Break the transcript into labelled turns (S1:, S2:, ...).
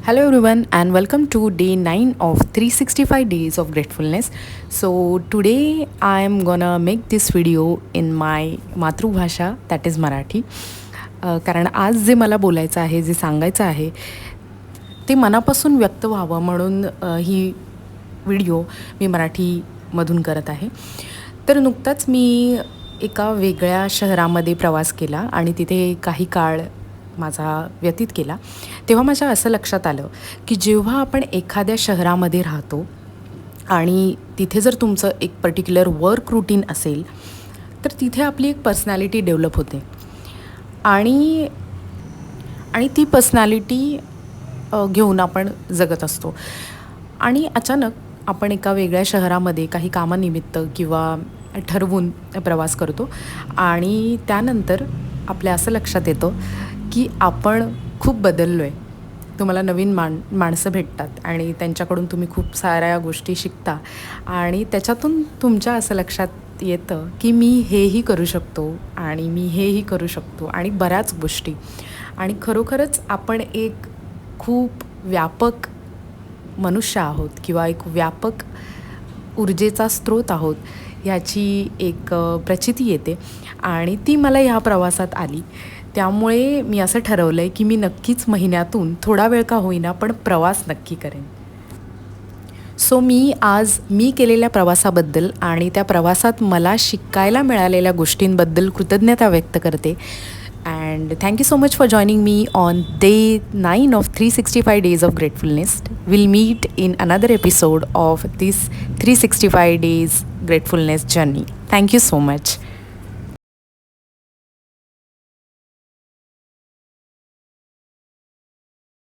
S1: Hello everyone and welcome to day 9 of 365 days of gratefulness. So today I am gonna make this video in my मातृभाषा that is Marathi. कारण आज जे मला बोलायचं आहे, जे सांगायचं आहे ते मनापासून व्यक्त व्हावं म्हणून ही व्हिडिओ मी मराठीमधून करत आहे. तर नुकताच मी एका वेगळ्या शहरामध्ये प्रवास केला आणि तिथे काही काळ माझा व्यतीत केला. तेव्हा माझ्या असं लक्षात आलं की जेव्हा आपण एखाद्या शहरामध्ये राहतो आणि तिथे जर तुमचं एक पर्टिक्युलर वर्क रूटीन असेल तर तिथे आपली एक पर्सनॅलिटी डेव्हलप होते आणि आणि ती पर्सनॅलिटी घेऊन आपण जगत असतो. आणि अचानक आपण एका वेगळ्या शहरामध्ये काही कामानिमित्त किंवा ठरवून प्रवास करतो आणि त्यानंतर आपल्या असं लक्षात येतं की आपण खूप बदललो आहे. तुम्हाला नवीन माणसं भेटतात आणि त्यांच्याकडून तुम्ही खूप साऱ्या गोष्टी शिकता आणि त्याच्यातून तुमच्या असं लक्षात येतं की मी हेही करू शकतो आणि मी हेही करू शकतो आणि बऱ्याच गोष्टी. आणि खरोखरच आपण एक खूप व्यापक मनुष्य आहोत किंवा एक व्यापक ऊर्जेचा स्रोत आहोत ह्याची एक प्रचिती येते आणि ती मला ह्या प्रवासात आली. त्यामुळे मी असं ठरवलं आहे की मी नक्कीच महिन्यातून थोडा वेळ का होईना पण प्रवास नक्की करेन. सो मी आज मी केलेल्या प्रवासाबद्दल आणि त्या प्रवासात मला शिकायला मिळालेल्या गोष्टींबद्दल कृतज्ञता व्यक्त करते. And thank you so much for joining me on day 9 of 365 days of gratefulness. We'll meet in another episode of this 365 days gratefulness journey. Thank you so much.